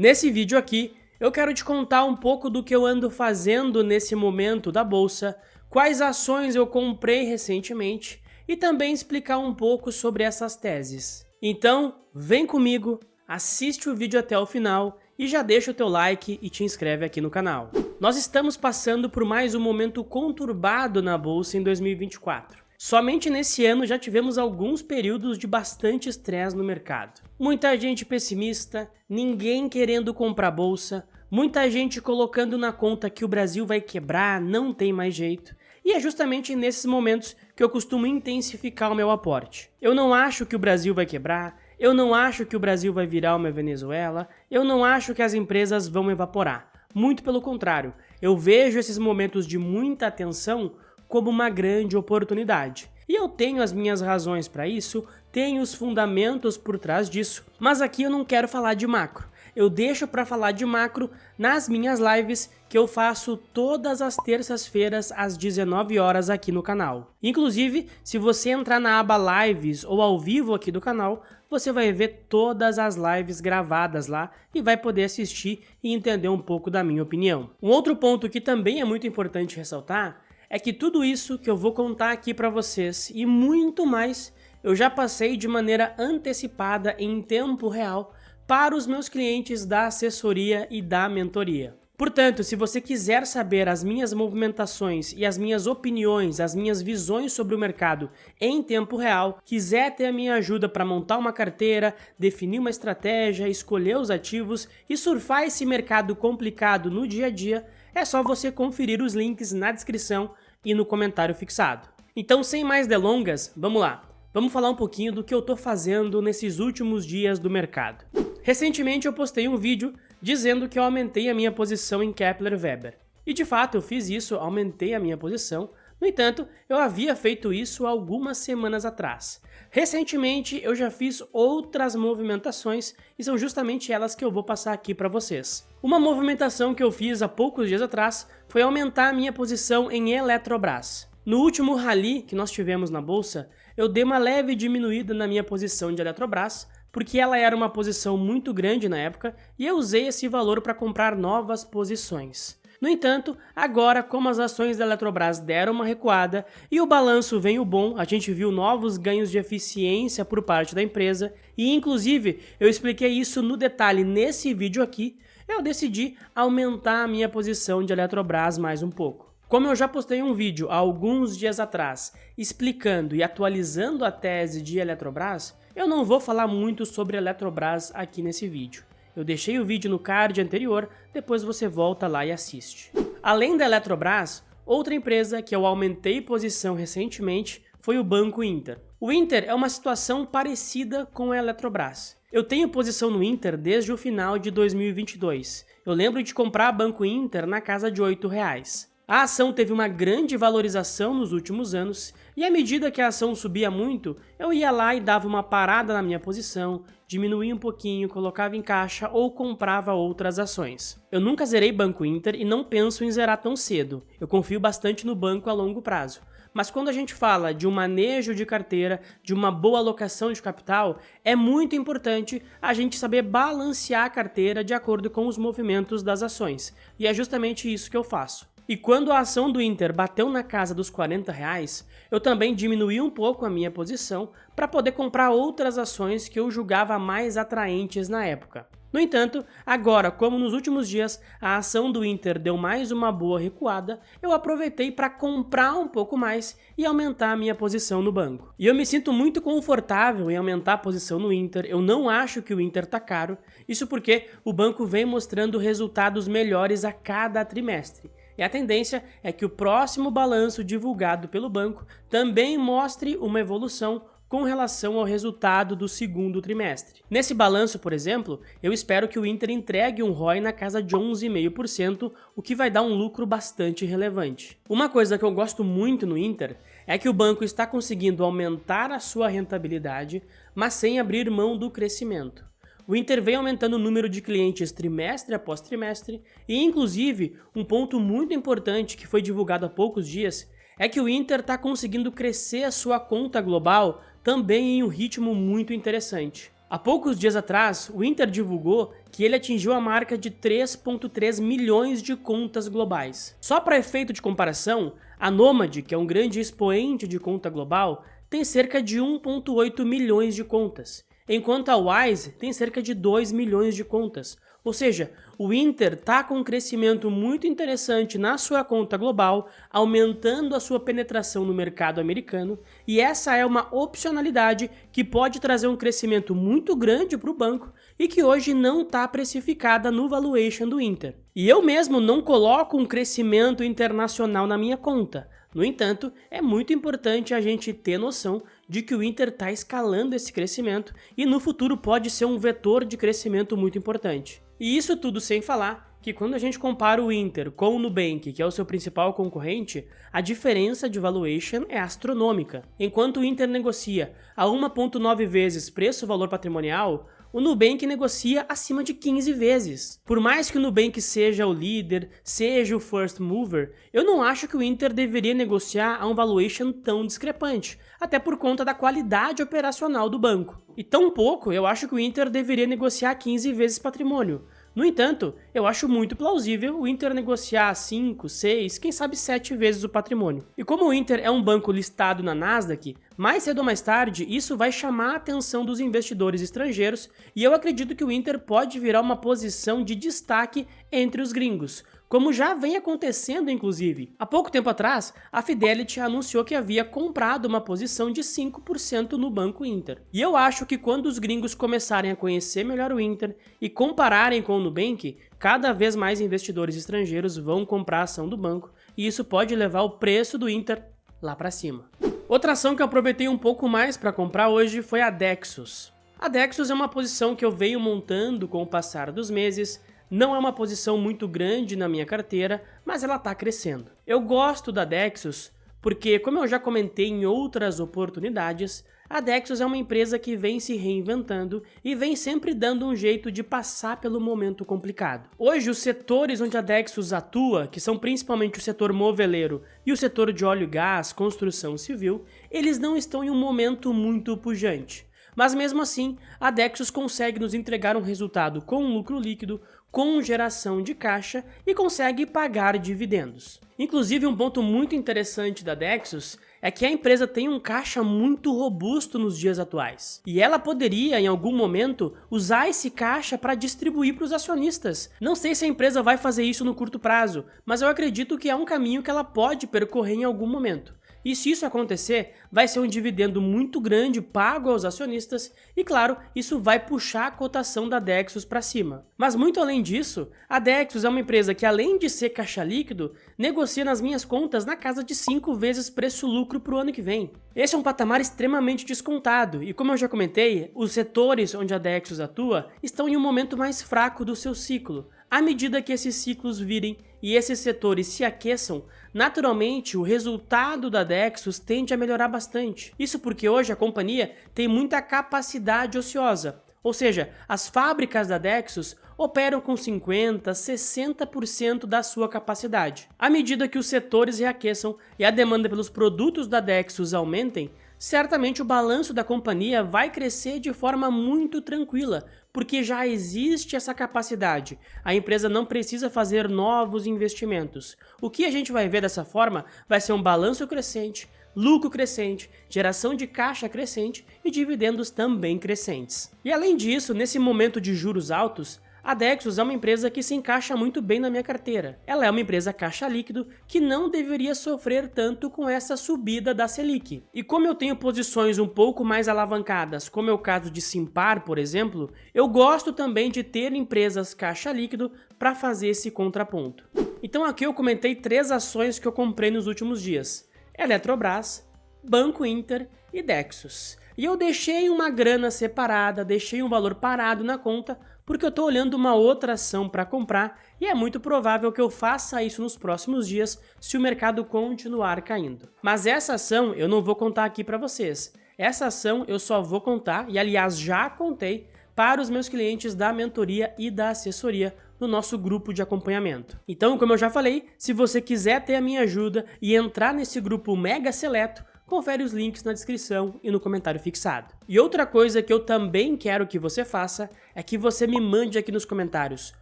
Nesse vídeo aqui, eu quero te contar um pouco do que eu ando fazendo nesse momento da bolsa, quais ações eu comprei recentemente e também explicar um pouco sobre essas teses. Então, vem comigo, assiste o vídeo até o final e já deixa o teu like e te inscreve aqui no canal. Nós estamos passando por mais um momento conturbado na bolsa em 2024. Somente nesse ano já tivemos alguns períodos de bastante estresse no mercado. Muita gente pessimista, ninguém querendo comprar bolsa, muita gente colocando na conta que o Brasil vai quebrar, não tem mais jeito. E é justamente nesses momentos que eu costumo intensificar o meu aporte. Eu não acho que o Brasil vai quebrar, eu não acho que o Brasil vai virar uma Venezuela, eu não acho que as empresas vão evaporar. Muito pelo contrário, eu vejo esses momentos de muita tensão como uma grande oportunidade. E eu tenho as minhas razões para isso, tenho os fundamentos por trás disso, mas aqui eu não quero falar de macro. Eu deixo para falar de macro nas minhas lives que eu faço todas as terças-feiras às 19 horas aqui no canal. Inclusive, se você entrar na aba lives ou ao vivo aqui do canal, você vai ver todas as lives gravadas lá e vai poder assistir e entender um pouco da minha opinião. Um outro ponto que também é muito importante ressaltar é que tudo isso que eu vou contar aqui para vocês e muito mais, eu já passei de maneira antecipada em tempo real para os meus clientes da assessoria e da mentoria. Portanto, se você quiser saber as minhas movimentações e as minhas opiniões, as minhas visões sobre o mercado em tempo real, quiser ter a minha ajuda para montar uma carteira, definir uma estratégia, escolher os ativos e surfar esse mercado complicado no dia a dia, é só você conferir os links na descrição e no comentário fixado. Então, sem mais delongas, vamos lá. Vamos falar um pouquinho do que eu tô fazendo nesses últimos dias do mercado. Recentemente eu postei um vídeo dizendo que eu aumentei a minha posição em Kepler Weber. E de fato eu fiz isso, aumentei a minha posição. No entanto, eu havia feito isso algumas semanas atrás. Recentemente eu já fiz outras movimentações e são justamente elas que eu vou passar aqui para vocês. Uma movimentação que eu fiz há poucos dias atrás foi aumentar a minha posição em Eletrobras. No último rally que nós tivemos na bolsa, eu dei uma leve diminuída na minha posição de Eletrobras, porque ela era uma posição muito grande na época e eu usei esse valor para comprar novas posições. No entanto, agora, como as ações da Eletrobras deram uma recuada e o balanço veio bom, a gente viu novos ganhos de eficiência por parte da empresa e, inclusive, eu expliquei isso no detalhe nesse vídeo aqui, eu decidi aumentar a minha posição de Eletrobras mais um pouco. Como eu já postei um vídeo há alguns dias atrás explicando e atualizando a tese de Eletrobras, eu não vou falar muito sobre Eletrobras aqui nesse vídeo. Eu deixei o vídeo no card anterior, depois você volta lá e assiste. Além da Eletrobras, outra empresa que eu aumentei posição recentemente foi o Banco Inter. O Inter é uma situação parecida com a Eletrobras. Eu tenho posição no Inter desde o final de 2022. Eu lembro de comprar Banco Inter na casa de R$8. A ação teve uma grande valorização nos últimos anos e à medida que a ação subia muito, eu ia lá e dava uma parada na minha posição, diminuía um pouquinho, colocava em caixa ou comprava outras ações. Eu nunca zerei Banco Inter e não penso em zerar tão cedo, eu confio bastante no banco a longo prazo. Mas quando a gente fala de um manejo de carteira, de uma boa alocação de capital, é muito importante a gente saber balancear a carteira de acordo com os movimentos das ações. E é justamente isso que eu faço. E quando a ação do Inter bateu na casa dos R$40, eu também diminuí um pouco a minha posição para poder comprar outras ações que eu julgava mais atraentes na época. No entanto, agora, como nos últimos dias a ação do Inter deu mais uma boa recuada, eu aproveitei para comprar um pouco mais e aumentar a minha posição no banco. E eu me sinto muito confortável em aumentar a posição no Inter, eu não acho que o Inter tá caro, isso porque o banco vem mostrando resultados melhores a cada trimestre. E a tendência é que o próximo balanço divulgado pelo banco também mostre uma evolução com relação ao resultado do segundo trimestre. Nesse balanço, por exemplo, eu espero que o Inter entregue um ROI na casa de 11,5%, o que vai dar um lucro bastante relevante. Uma coisa que eu gosto muito no Inter é que o banco está conseguindo aumentar a sua rentabilidade, mas sem abrir mão do crescimento. O Inter vem aumentando o número de clientes trimestre após trimestre e, inclusive, um ponto muito importante que foi divulgado há poucos dias é que o Inter está conseguindo crescer a sua conta global também em um ritmo muito interessante. Há poucos dias atrás, o Inter divulgou que ele atingiu a marca de 3,3 milhões de contas globais. Só para efeito de comparação, a Nomad, que é um grande expoente de conta global, tem cerca de 1,8 milhões de contas, enquanto a Wise tem cerca de 2 milhões de contas. Ou seja, o Inter está com um crescimento muito interessante na sua conta global, aumentando a sua penetração no mercado americano, e essa é uma opcionalidade que pode trazer um crescimento muito grande para o banco e que hoje não está precificada no valuation do Inter. E eu mesmo não coloco um crescimento internacional na minha conta. No entanto, é muito importante a gente ter noção de que o Inter está escalando esse crescimento e no futuro pode ser um vetor de crescimento muito importante. E isso tudo sem falar que quando a gente compara o Inter com o Nubank, que é o seu principal concorrente, a diferença de valuation é astronômica. Enquanto o Inter negocia a 1,9 vezes preço-valor patrimonial, o Nubank negocia acima de 15 vezes. Por mais que o Nubank seja o líder, seja o first mover, eu não acho que o Inter deveria negociar a um valuation tão discrepante, até por conta da qualidade operacional do banco. E tampouco eu acho que o Inter deveria negociar 15 vezes patrimônio. No entanto, eu acho muito plausível o Inter negociar 5, 6, quem sabe 7 vezes o patrimônio. E como o Inter é um banco listado na Nasdaq, mais cedo ou mais tarde isso vai chamar a atenção dos investidores estrangeiros e eu acredito que o Inter pode virar uma posição de destaque entre os gringos, como já vem acontecendo inclusive. Há pouco tempo atrás, a Fidelity anunciou que havia comprado uma posição de 5% no Banco Inter. E eu acho que quando os gringos começarem a conhecer melhor o Inter e compararem com o Nubank, cada vez mais investidores estrangeiros vão comprar a ação do banco e isso pode levar o preço do Inter lá para cima. Outra ação que eu aproveitei um pouco mais para comprar hoje foi a Dexus. A Dexus é uma posição que eu venho montando com o passar dos meses. Não é uma posição muito grande na minha carteira, mas ela está crescendo. Eu gosto da Dexus porque, como eu já comentei em outras oportunidades, a Dexus é uma empresa que vem se reinventando e vem sempre dando um jeito de passar pelo momento complicado. Hoje, os setores onde a Dexus atua, que são principalmente o setor moveleiro e o setor de óleo e gás, construção civil, eles não estão em um momento muito pujante. Mas mesmo assim, a Dexus consegue nos entregar um resultado com lucro líquido, com geração de caixa e consegue pagar dividendos. Inclusive, um ponto muito interessante da Dexus é que a empresa tem um caixa muito robusto nos dias atuais. E ela poderia, em algum momento, usar esse caixa para distribuir para os acionistas. Não sei se a empresa vai fazer isso no curto prazo, mas eu acredito que é um caminho que ela pode percorrer em algum momento. E se isso acontecer, vai ser um dividendo muito grande pago aos acionistas e, claro, isso vai puxar a cotação da Dexus para cima. Mas muito além disso, a Dexus é uma empresa que, além de ser caixa líquido, negocia nas minhas contas na casa de 5 vezes preço-lucro para o ano que vem. Esse é um patamar extremamente descontado e, como eu já comentei, os setores onde a Dexus atua estão em um momento mais fraco do seu ciclo. À medida que esses ciclos virem e esses setores se aqueçam, naturalmente o resultado da Dexus tende a melhorar bastante. Isso porque hoje a companhia tem muita capacidade ociosa, ou seja, as fábricas da Dexus operam com 50%, 60% da sua capacidade. À medida que os setores reaqueçam e a demanda pelos produtos da Dexus aumentem, certamente o balanço da companhia vai crescer de forma muito tranquila, porque já existe essa capacidade. A empresa não precisa fazer novos investimentos. O que a gente vai ver dessa forma vai ser um balanço crescente, lucro crescente, geração de caixa crescente e dividendos também crescentes. E além disso, nesse momento de juros altos, a Dexus é uma empresa que se encaixa muito bem na minha carteira. Ela é uma empresa caixa líquido que não deveria sofrer tanto com essa subida da Selic. E como eu tenho posições um pouco mais alavancadas, como é o caso de Simpar, por exemplo, eu gosto também de ter empresas caixa líquido para fazer esse contraponto. Então aqui eu comentei 3 ações que eu comprei nos últimos dias: Eletrobras, Banco Inter e Dexus. E eu deixei uma grana separada, deixei um valor parado na conta, porque eu estou olhando uma outra ação para comprar e é muito provável que eu faça isso nos próximos dias se o mercado continuar caindo. Mas essa ação eu não vou contar aqui para vocês. Essa ação eu só vou contar, e aliás já contei, para os meus clientes da mentoria e da assessoria no nosso grupo de acompanhamento. Então, como eu já falei, se você quiser ter a minha ajuda e entrar nesse grupo mega seleto, confere os links na descrição e no comentário fixado. E outra coisa que eu também quero que você faça é que você me mande aqui nos comentários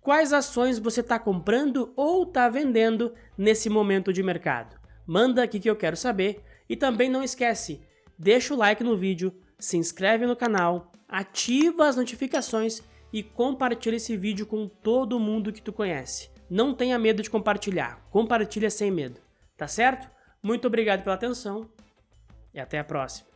quais ações você está comprando ou está vendendo nesse momento de mercado. Manda aqui que eu quero saber. E também não esquece, deixa o like no vídeo, se inscreve no canal, ativa as notificações e compartilha esse vídeo com todo mundo que tu conhece. Não tenha medo de compartilhar, compartilha sem medo, tá certo? Muito obrigado pela atenção e até a próxima.